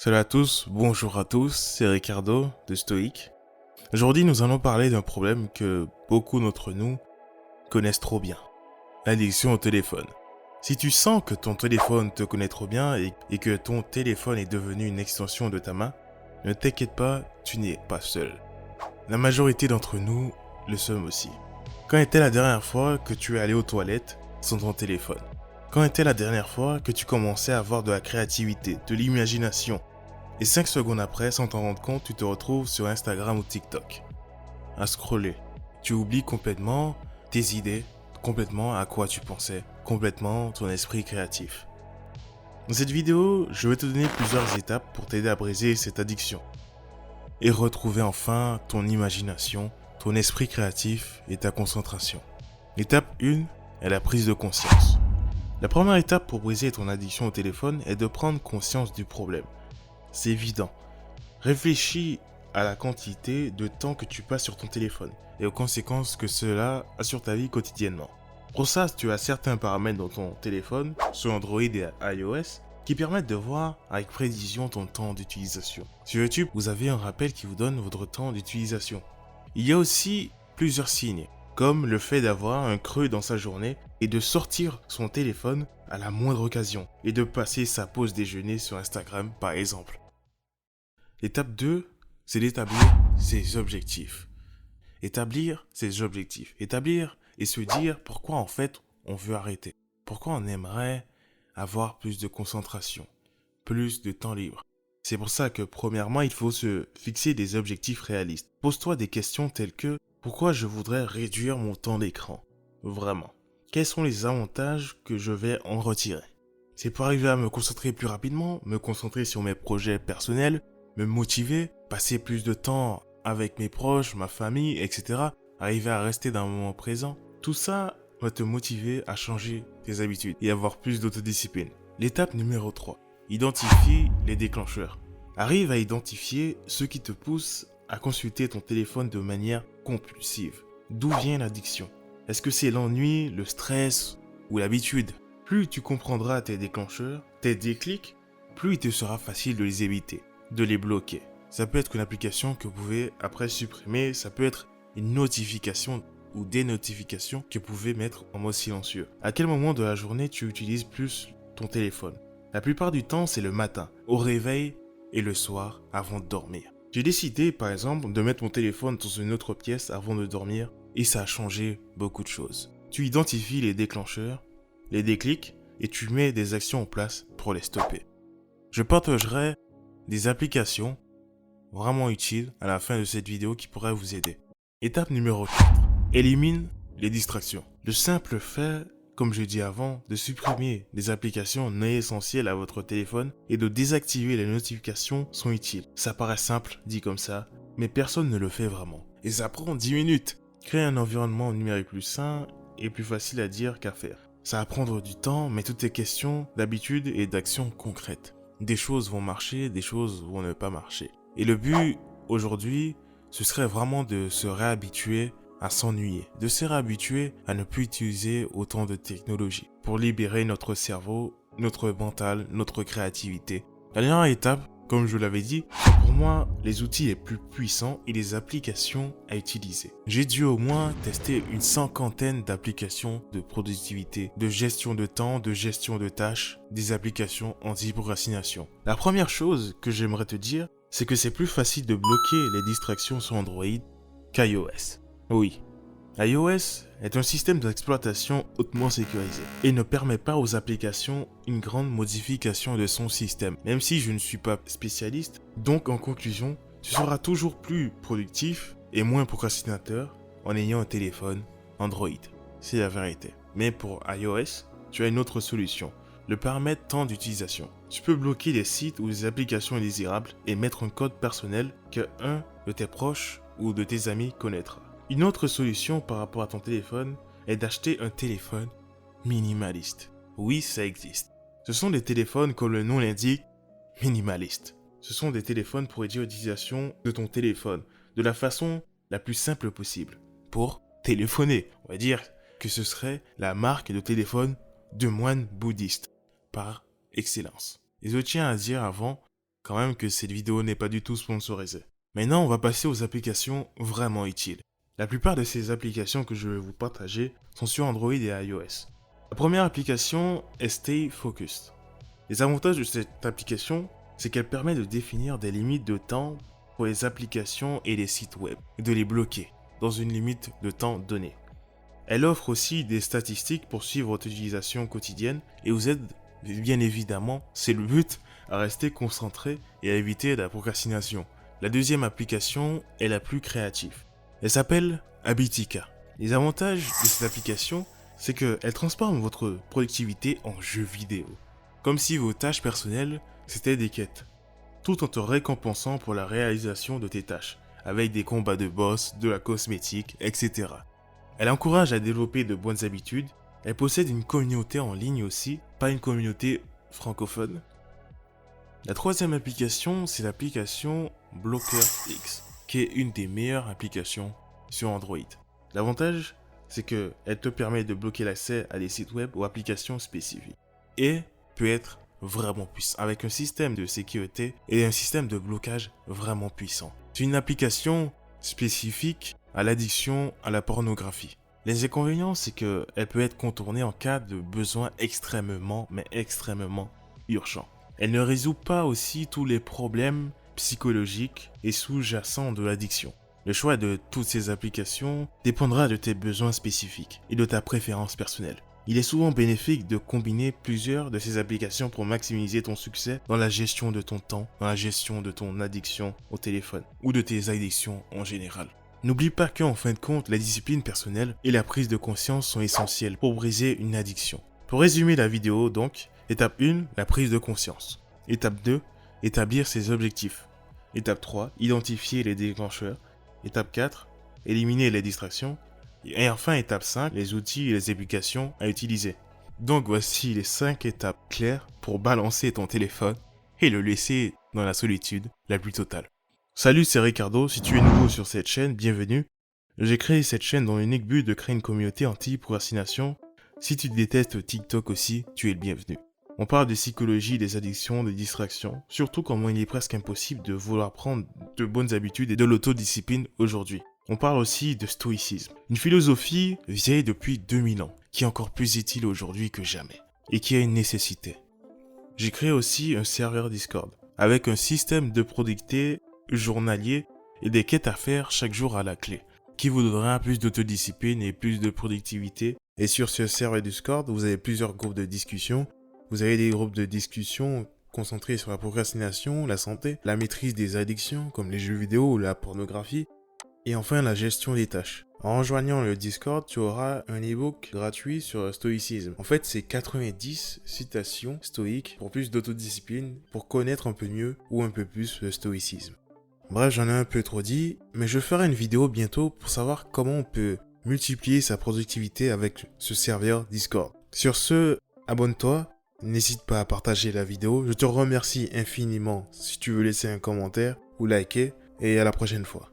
Salut à tous, bonjour à tous, c'est Ricardo de Stoic. Aujourd'hui, nous allons parler d'un problème que beaucoup d'entre nous connaissent trop bien. L'addiction au téléphone. Si tu sens que ton téléphone te connaît trop bien et que ton téléphone est devenu une extension de ta main, ne t'inquiète pas, tu n'es pas seul. La majorité d'entre nous le sommes aussi. Quand était la dernière fois que tu es allé aux toilettes sans ton téléphone? Quand était la dernière fois que tu commençais à avoir de la créativité, de l'imagination, et 5 secondes après, sans t'en rendre compte, tu te retrouves sur Instagram ou TikTok, à scroller. Tu oublies complètement tes idées, complètement à quoi tu pensais, complètement ton esprit créatif. Dans cette vidéo, je vais te donner plusieurs étapes pour t'aider à briser cette addiction et retrouver enfin ton imagination, ton esprit créatif et ta concentration. L'étape 1 est la prise de conscience. La première étape pour briser ton addiction au téléphone est de prendre conscience du problème. C'est évident. Réfléchis à la quantité de temps que tu passes sur ton téléphone et aux conséquences que cela a sur ta vie quotidiennement. Pour ça, tu as certains paramètres dans ton téléphone, sur Android et iOS, qui permettent de voir avec précision ton temps d'utilisation. Sur YouTube, vous avez un rappel qui vous donne votre temps d'utilisation. Il y a aussi plusieurs signes, comme le fait d'avoir un creux dans sa journée et de sortir son téléphone à la moindre occasion et de passer sa pause déjeuner sur Instagram par exemple. L'étape 2, c'est d'établir ses objectifs. Établir ses objectifs. Établir et se dire pourquoi en fait on veut arrêter. Pourquoi on aimerait avoir plus de concentration, plus de temps libre. C'est pour ça que premièrement, il faut se fixer des objectifs réalistes. Pose-toi des questions telles que pourquoi je voudrais réduire mon temps d'écran? Vraiment. Quels sont les avantages que je vais en retirer? C'est pour arriver à me concentrer plus rapidement, me concentrer sur mes projets personnels, me motiver, passer plus de temps avec mes proches, ma famille, etc. Arriver à rester dans le moment présent. Tout ça va te motiver à changer tes habitudes et avoir plus d'autodiscipline. L'étape numéro 3. Identifie les déclencheurs. Arrive à identifier ce qui te pousse à consulter ton téléphone de manière compulsive. D'où vient l'addiction? Est-ce que c'est l'ennui, le stress ou l'habitude? Plus tu comprendras tes déclencheurs, tes déclics, plus il te sera facile de les éviter, de les bloquer. Ça peut être une application que vous pouvez après supprimer, ça peut être une notification ou des notifications que vous pouvez mettre en mode silencieux. À quel moment de la journée tu utilises plus ton téléphone? La plupart du temps, c'est le matin, au réveil et le soir avant de dormir. J'ai décidé, par exemple, de mettre mon téléphone dans une autre pièce avant de dormir et ça a changé beaucoup de choses. Tu identifies les déclencheurs, les déclics et tu mets des actions en place pour les stopper. Je partagerai des applications vraiment utiles à la fin de cette vidéo qui pourraient vous aider. Étape numéro 4. Élimine les distractions. Le simple fait, comme je dis avant, de supprimer des applications non essentielles à votre téléphone et de désactiver les notifications sont utiles. Ça paraît simple, dit comme ça, mais personne ne le fait vraiment. Et ça prend 10 minutes. Créer un environnement numérique plus sain et plus facile à dire qu'à faire. Ça va prendre du temps, mais tout est question d'habitude et d'actions concrètes. Des choses vont marcher, des choses vont ne pas marcher. Et le but, aujourd'hui, ce serait vraiment de se réhabituer à s'ennuyer, de se réhabituer à ne plus utiliser autant de technologies pour libérer notre cerveau, notre mental, notre créativité. La dernière étape, comme je vous l'avais dit, sont pour moi les outils les plus puissants et les applications à utiliser. J'ai dû au moins tester une cinquantaine d'applications de productivité, de gestion de temps, de gestion de tâches, des applications anti-procrastination. La première chose que j'aimerais te dire, c'est que c'est plus facile de bloquer les distractions sur Android qu'iOS. Oui, iOS est un système d'exploitation hautement sécurisé et ne permet pas aux applications une grande modification de son système, même si je ne suis pas spécialiste. Donc en conclusion, tu seras toujours plus productif et moins procrastinateur en ayant un téléphone Android. C'est la vérité. Mais pour iOS, tu as une autre solution. Le paramètre temps d'utilisation. Tu peux bloquer les sites ou les applications indésirables et mettre un code personnel que un de tes proches ou de tes amis connaîtra. Une autre solution par rapport à ton téléphone est d'acheter un téléphone minimaliste. Oui, ça existe. Ce sont des téléphones, comme le nom l'indique, minimalistes. Ce sont des téléphones pour réduire l'utilisation de ton téléphone de la façon la plus simple possible. Pour téléphoner, on va dire que ce serait la marque de téléphone de moine bouddhiste par excellence. Et je tiens à dire avant quand même que cette vidéo n'est pas du tout sponsorisée. Maintenant, on va passer aux applications vraiment utiles. La plupart de ces applications que je vais vous partager sont sur Android et iOS. La première application est Stay Focused. Les avantages de cette application, c'est qu'elle permet de définir des limites de temps pour les applications et les sites web et de les bloquer dans une limite de temps donnée. Elle offre aussi des statistiques pour suivre votre utilisation quotidienne et vous aide, bien évidemment, c'est le but, à rester concentré et à éviter la procrastination. La deuxième application est la plus créative. Elle s'appelle Habitica. Les avantages de cette application, c'est qu'elle transforme votre productivité en jeu vidéo. Comme si vos tâches personnelles, c'était des quêtes. Tout en te récompensant pour la réalisation de tes tâches, avec des combats de boss, de la cosmétique, etc. Elle encourage à développer de bonnes habitudes. Elle possède une communauté en ligne aussi, pas une communauté francophone. La troisième application, c'est l'application Blocker X, qui est une des meilleures applications sur Android. L'avantage, c'est qu'elle te permet de bloquer l'accès à des sites web ou applications spécifiques. Et peut être vraiment puissant, avec un système de sécurité et un système de blocage vraiment puissant. C'est une application spécifique à l'addiction à la pornographie. Les inconvénients, c'est qu'elle peut être contournée en cas de besoin extrêmement urgent. Elle ne résout pas aussi tous les problèmes psychologiques et sous-jacents de l'addiction. Le choix de toutes ces applications dépendra de tes besoins spécifiques et de ta préférence personnelle. Il est souvent bénéfique de combiner plusieurs de ces applications pour maximiser ton succès dans la gestion de ton temps, dans la gestion de ton addiction au téléphone ou de tes addictions en général. N'oublie pas qu'en fin de compte, la discipline personnelle et la prise de conscience sont essentielles pour briser une addiction. Pour résumer la vidéo donc, étape 1, la prise de conscience. Étape 2, établir ses objectifs. Étape 3, identifier les déclencheurs. Étape 4, éliminer les distractions. Et enfin, étape 5, les outils et les applications à utiliser. Donc voici les 5 étapes claires pour balancer ton téléphone et le laisser dans la solitude la plus totale. Salut, c'est Ricardo, si tu es nouveau sur cette chaîne, bienvenue. J'ai créé cette chaîne dans l'unique but de créer une communauté anti-procrastination. Si tu détestes TikTok aussi, tu es le bienvenu. On parle de psychologie, des addictions, des distractions, surtout comment il est presque impossible de vouloir prendre de bonnes habitudes et de l'autodiscipline aujourd'hui. On parle aussi de stoïcisme, une philosophie vieille depuis 2000 ans, qui est encore plus utile aujourd'hui que jamais, et qui a une nécessité. J'ai créé aussi un serveur Discord, avec un système de productivité journalier et des quêtes à faire chaque jour à la clé, qui vous donnera plus d'autodiscipline et plus de productivité. Et sur ce serveur Discord, vous avez plusieurs groupes de discussion. Vous avez des groupes de discussion concentrés sur la procrastination, la santé, la maîtrise des addictions comme les jeux vidéo ou la pornographie, et enfin la gestion des tâches. En rejoignant le Discord, tu auras un e-book gratuit sur le stoïcisme. En fait, c'est 90 citations stoïques pour plus d'autodiscipline, pour connaître un peu mieux ou un peu plus le stoïcisme. Bref, j'en ai un peu trop dit, mais je ferai une vidéo bientôt pour savoir comment on peut multiplier sa productivité avec ce serveur Discord. Sur ce, abonne-toi, n'hésite pas à partager la vidéo. Je te remercie infiniment si tu veux laisser un commentaire ou liker, et à la prochaine fois.